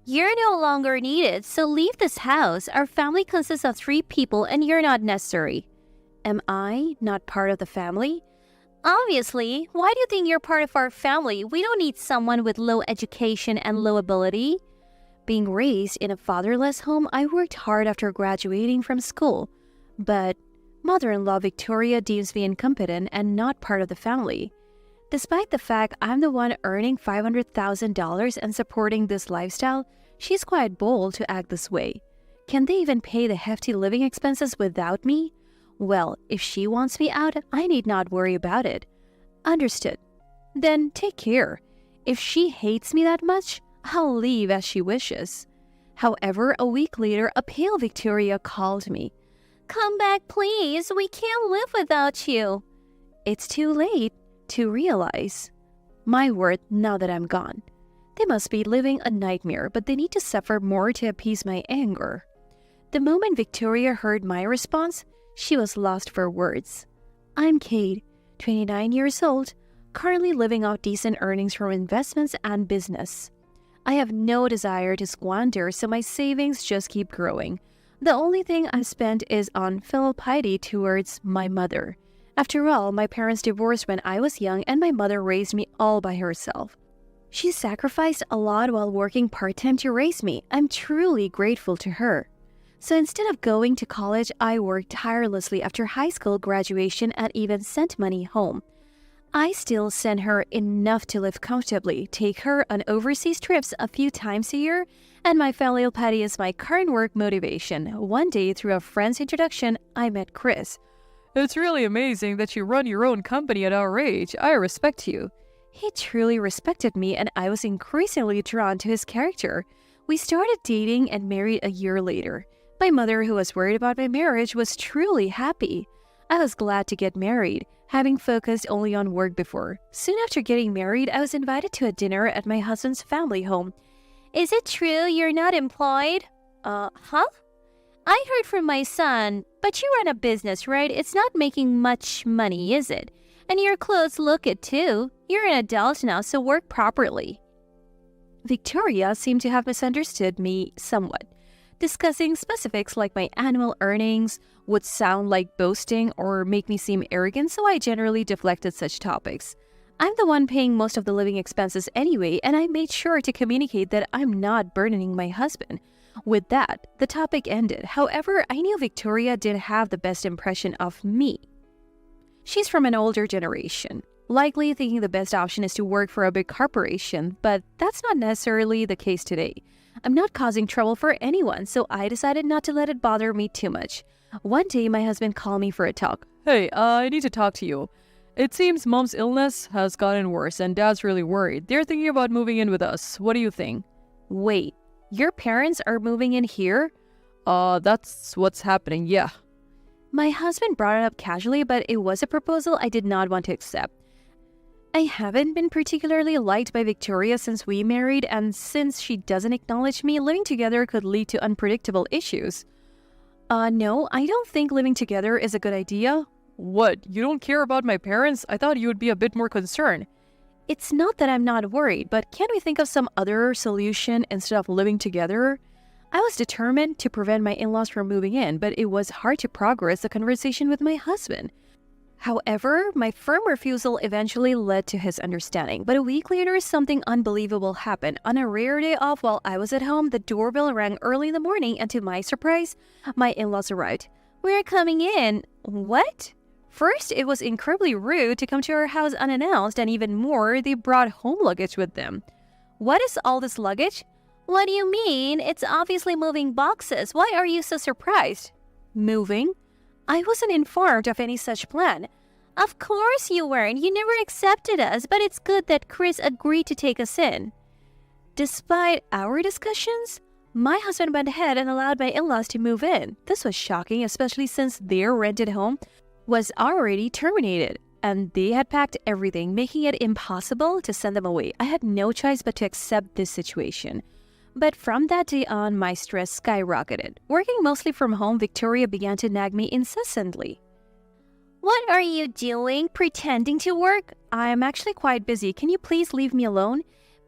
You're no longer needed, so leave this house. Our family consists of 3 people and you're not necessary. Am I not part of the family? Obviously. Why do you think you're part of our family? We don't need someone with low education and low ability. Being raised in a fatherless home, I worked hard after graduating from school. But mother-in-law Victoria deems me incompetent and not part of the family. Despite the fact I'm the one earning $500,000 and supporting this lifestyle, she's quite bold to act this way. Can they even pay the hefty living expenses without me? Well, if she wants me out, I need not worry about it. Understood. Then take care. If she hates me that much, I'll leave as she wishes. However, a week later, a pale Victoria called me. Come back, please. We can't live without you. It's too late to realize my worth now that I'm gone. They must be living a nightmare, but they need to suffer more to appease my anger. The moment Victoria heard my response, she was lost for words. I'm Kate, 29 years old, currently living off decent earnings from investments and business. I have no desire to squander, so my savings just keep growing. The only thing I've spent is on filial piety towards my mother. After all, my parents divorced when I was young and my mother raised me all by herself. She sacrificed a lot while working part-time to raise me. I'm truly grateful to her. So instead of going to college, I worked tirelessly after high school graduation and even sent money home. I still send her enough to live comfortably, take her on overseas trips a few times a year, and my filial piety is my current work motivation. One day, through a friend's introduction, I met Chris. It's really amazing that you run your own company at our age. I respect you. He truly respected me, and I was increasingly drawn to his character. We started dating and married a year later. My mother, who was worried about my marriage, was truly happy. I was glad to get married, having focused only on work before. Soon after getting married, I was invited to a dinner at my husband's family home. Is it true you're not employed? Huh? I heard from my son, but you run a business, right? It's not making much money, is it? And your clothes look it too. You're an adult now, so work properly. Victoria seemed to have misunderstood me somewhat. Discussing specifics like my annual earnings would sound like boasting or make me seem arrogant, so I generally deflected such topics. I'm the one paying most of the living expenses anyway, and I made sure to communicate that I'm not burdening my husband. With that, the topic ended. However, I knew Victoria did have the best impression of me. She's from an older generation, likely thinking the best option is to work for a big corporation, but that's not necessarily the case today. I'm not causing trouble for anyone, so I decided not to let it bother me too much. One day, my husband called me for a talk. Hey, I need to talk to you. It seems Mom's illness has gotten worse and Dad's really worried. They're thinking about moving in with us. What do you think? Wait, your parents are moving in here? That's what's happening, yeah. My husband brought it up casually, but it was a proposal I did not want to accept. I haven't been particularly liked by Victoria since we married, and since she doesn't acknowledge me, living together could lead to unpredictable issues. No, I don't think living together is a good idea. What, you don't care about my parents? I thought you would be a bit more concerned. It's not that I'm not worried, but can't we think of some other solution instead of living together? I was determined to prevent my in-laws from moving in, but it was hard to progress the conversation with my husband. However, my firm refusal eventually led to his understanding, but a week later, something unbelievable happened. On a rare day off while I was at home, the doorbell rang early in the morning, and to my surprise, my in-laws arrived. We're coming in. What? First, it was incredibly rude to come to our house unannounced, and even more, they brought home luggage with them. What is all this luggage? What do you mean? It's obviously moving boxes. Why are you so surprised? Moving? I wasn't informed of any such plan. Of course you weren't. You never accepted us, but it's good that Chris agreed to take us in. Despite our discussions, my husband went ahead and allowed my in-laws to move in. This was shocking, especially since their rented home was already terminated, and they had packed everything, making it impossible to send them away. I had no choice but to accept this situation. But from that day on, my stress skyrocketed. Working mostly from home, Victoria began to nag me incessantly. What are you doing? Pretending to work? I am actually quite busy. Can you please leave me alone?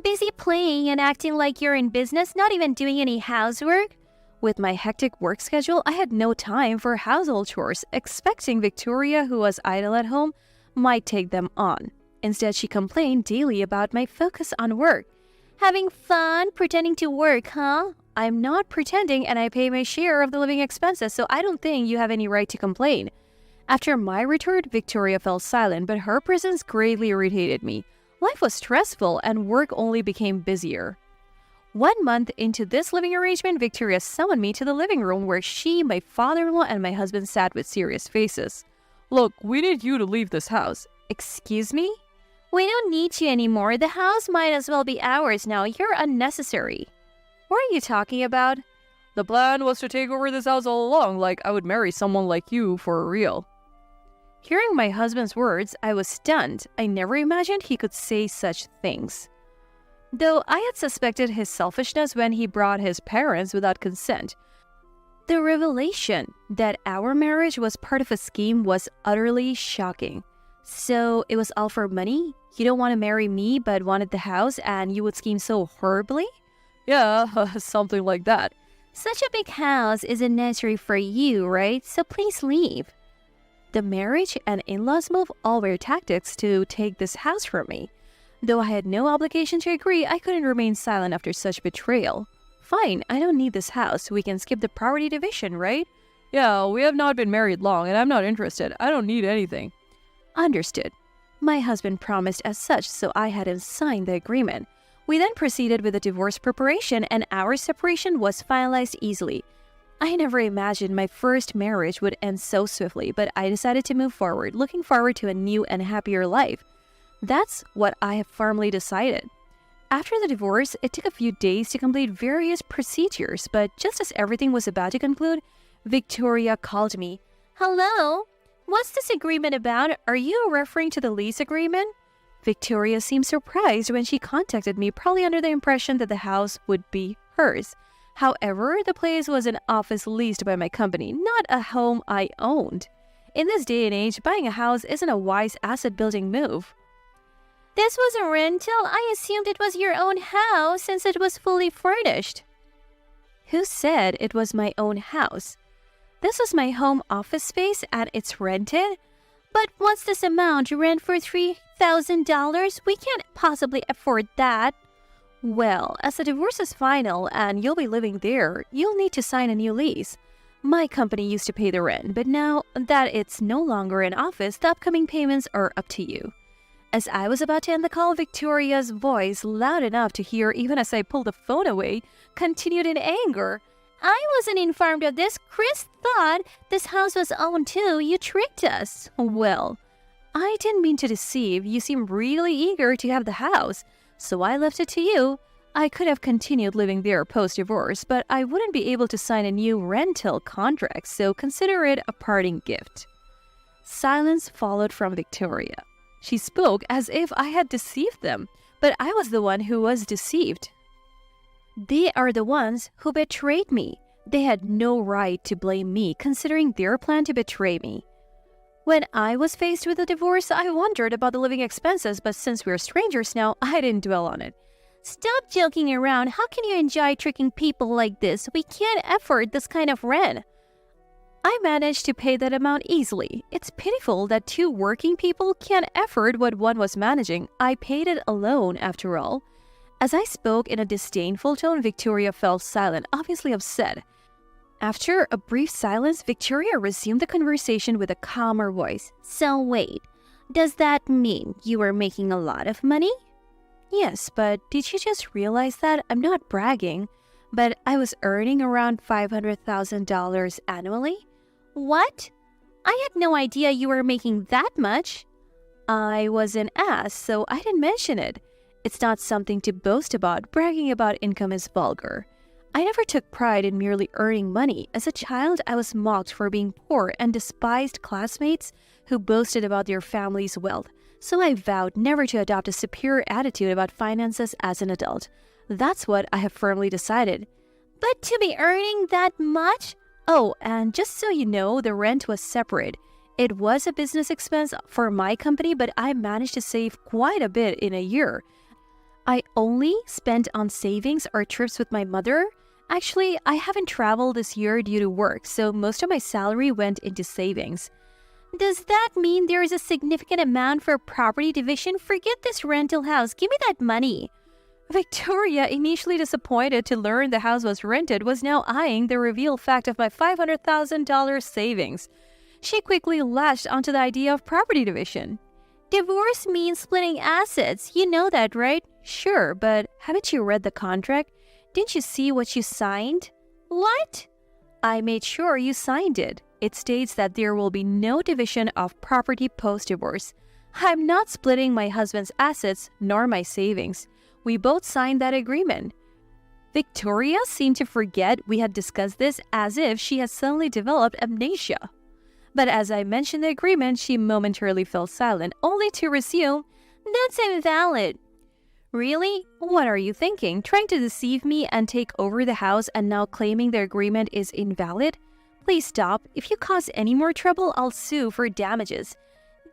Busy playing and acting like you're in business, not even doing any housework? With my hectic work schedule, I had no time for household chores, expecting Victoria, who was idle at home, might take them on. Instead, she complained daily about my focus on work. Having fun pretending to work, huh? I'm not pretending, and I pay my share of the living expenses, so I don't think you have any right to complain. After my return, Victoria fell silent, but her presence greatly irritated me. Life was stressful, and work only became busier. 1 month into this living arrangement, Victoria summoned me to the living room where she, my father-in-law, and my husband sat with serious faces. Look, we need you to leave this house. Excuse me? We don't need you anymore. The house might as well be ours now. You're unnecessary. What are you talking about? The plan was to take over this house all along, like I would marry someone like you for real. Hearing my husband's words, I was stunned. I never imagined he could say such things. Though I had suspected his selfishness when he brought his parents without consent, the revelation that our marriage was part of a scheme was utterly shocking. So it was all for money? You don't want to marry me but wanted the house, and you would scheme so horribly? Yeah, something like that. Such a big house isn't necessary for you, right? So please leave. The marriage and in-laws move all were tactics to take this house from me. Though I had no obligation to agree, I couldn't remain silent after such betrayal. Fine, I don't need this house. We can skip the property division, right? Yeah, we have not been married long, and I'm not interested. I don't need anything. Understood. My husband promised as such, so I had him sign the agreement. We then proceeded with the divorce preparation, and our separation was finalized easily. I never imagined my first marriage would end so swiftly, but I decided to move forward, looking forward to a new and happier life. That's what I have firmly decided. After the divorce, it took a few days to complete various procedures, but just as everything was about to conclude, Victoria called me. Hello? What's this agreement about? Are you referring to the lease agreement? Victoria seemed surprised when she contacted me, probably under the impression that the house would be hers. However, the place was an office leased by my company, not a home I owned. In this day and age, buying a house isn't a wise asset-building move. This was a rental? I assumed it was your own house since it was fully furnished. Who said it was my own house? This was my home office space and it's rented? But what's this amount? Rent for $3,000? We can't possibly afford that. Well, as the divorce is final and you'll be living there, you'll need to sign a new lease. My company used to pay the rent, but now that it's no longer an office, the upcoming payments are up to you. As I was about to end the call, Victoria's voice, loud enough to hear even as I pulled the phone away, continued in anger. I wasn't informed of this. Chris thought this house was owned too. You tricked us. Well, I didn't mean to deceive. You seem really eager to have the house, so I left it to you. I could have continued living there post-divorce, but I wouldn't be able to sign a new rental contract, so consider it a parting gift. Silence followed from Victoria. She spoke as if I had deceived them, but I was the one who was deceived. They are the ones who betrayed me. They had no right to blame me, considering their plan to betray me. When I was faced with a divorce, I wondered about the living expenses, but since we're strangers now, I didn't dwell on it. Stop joking around. How can you enjoy tricking people like this? We can't afford this kind of rent. I managed to pay that amount easily. It's pitiful that two working people can't afford what one was managing. I paid it alone, after all. As I spoke in a disdainful tone, Victoria fell silent, obviously upset. After a brief silence, Victoria resumed the conversation with a calmer voice. So wait, does that mean you were making a lot of money? Yes, but did you just realize that? I'm not bragging, but I was earning around $500,000 annually. What? I had no idea you were making that much. I was an ass, so I didn't mention it. It's not something to boast about. Bragging about income is vulgar. I never took pride in merely earning money. As a child, I was mocked for being poor and despised classmates who boasted about their family's wealth. So I vowed never to adopt a superior attitude about finances as an adult. That's what I have firmly decided. But to be earning that much? Oh, and just so you know, the rent was separate. It was a business expense for my company, but I managed to save quite a bit in a year. I only spent on savings or trips with my mother. Actually, I haven't traveled this year due to work, so most of my salary went into savings. Does that mean there is a significant amount for property division? Forget this rental house. Give me that money. Victoria, initially disappointed to learn the house was rented, was now eyeing the revealed fact of my $500,000 savings. She quickly latched onto the idea of property division. Divorce means splitting assets. You know that, right? Sure, but haven't you read the contract? Didn't you see what you signed? What? I made sure you signed it. It states that there will be no division of property post-divorce. I'm not splitting my husband's assets nor my savings. We both signed that agreement. Victoria seemed to forget we had discussed this as if she had suddenly developed amnesia. But as I mentioned the agreement, she momentarily fell silent, only to resume, "That's invalid." Really? What are you thinking? Trying to deceive me and take over the house and now claiming the agreement is invalid? Please stop. If you cause any more trouble, I'll sue for damages.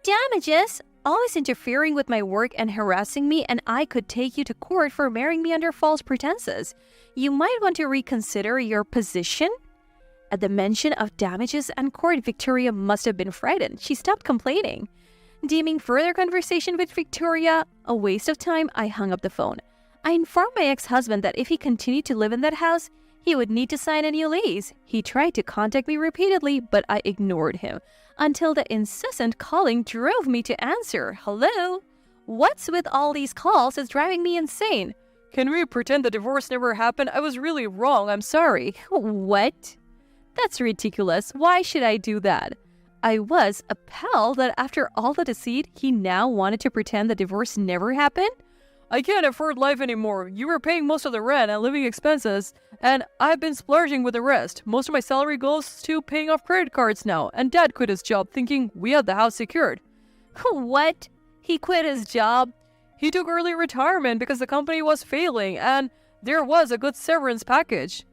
Damages? Always interfering with my work and harassing me, and I could take you to court for marrying me under false pretenses. You might want to reconsider your position. At the mention of damages and court, Victoria must have been frightened. She stopped complaining. Deeming further conversation with Victoria a waste of time, I hung up the phone. I informed my ex-husband that if he continued to live in that house, he would need to sign a new lease. He tried to contact me repeatedly, but I ignored him until the incessant calling drove me to answer. Hello? What's with all these calls is driving me insane. Can we pretend the divorce never happened? I was really wrong. I'm sorry. What? That's ridiculous. Why should I do that? I was appalled that after all the deceit, he now wanted to pretend the divorce never happened. I can't afford life anymore. You were paying most of the rent and living expenses, and I've been splurging with the rest. Most of my salary goes to paying off credit cards now, and Dad quit his job thinking we had the house secured. What? He quit his job? He took early retirement because the company was failing, and there was a good severance package.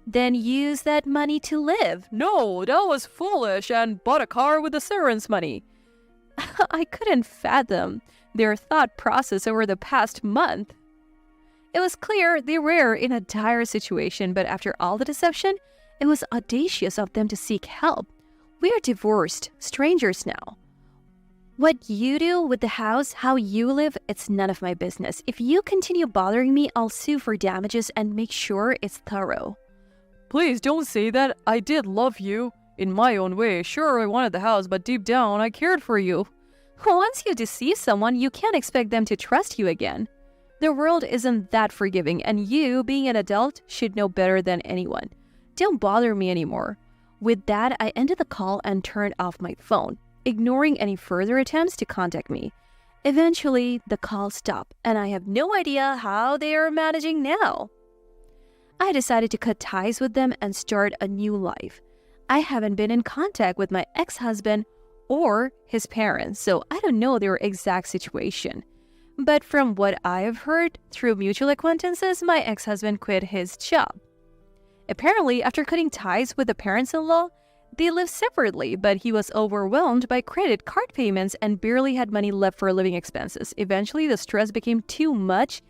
Then use that money to live. No, that was foolish, and bought a car with the severance money. I couldn't fathom their thought process over the past month. It was clear they were in a dire situation, but after all the deception, it was audacious of them to seek help. We are divorced, strangers now. What you do with the house, how you live, it's none of my business. If you continue bothering me, I'll sue for damages and make sure it's thorough. Please don't say that. I did love you. In my own way. Sure, I wanted the house, but deep down, I cared for you. Once you deceive someone, you can't expect them to trust you again. The world isn't that forgiving, and you, being an adult, should know better than anyone. Don't bother me anymore. With that, I ended the call and turned off my phone, ignoring any further attempts to contact me. Eventually, the call stopped, and I have no idea how they are managing now. I decided to cut ties with them and start a new life. I haven't been in contact with my ex-husband or his parents, so I don't know their exact situation. But from what I have heard through mutual acquaintances, my ex-husband quit his job. Apparently, after cutting ties with the parents-in-law, they lived separately, but he was overwhelmed by credit card payments and barely had money left for living expenses. Eventually, the stress became too much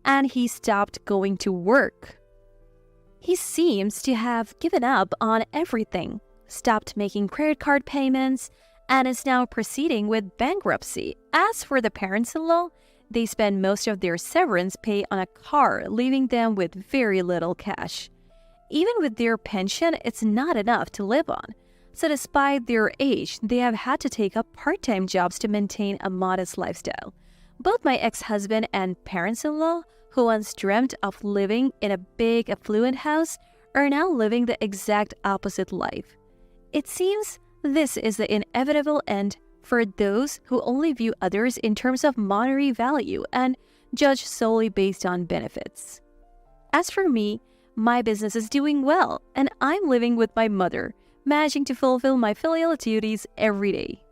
and he stopped going to work. He seems to have given up on everything, stopped making credit card payments, and is now proceeding with bankruptcy. As for the parents-in-law, they spend most of their severance pay on a car, leaving them with very little cash. Even with their pension, it's not enough to live on. So despite their age, they have had to take up part-time jobs to maintain a modest lifestyle. Both my ex-husband and parents-in-law, who once dreamt of living in a big, affluent house, are now living the exact opposite life. It seems this is the inevitable end for those who only view others in terms of monetary value and judge solely based on benefits. As for me, my business is doing well, and I'm living with my mother, managing to fulfill my filial duties every day.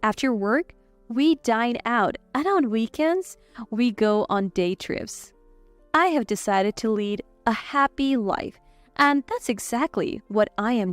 After work, we dine out, and on weekends, we go on day trips. I have decided to lead a happy life, and that's exactly what I am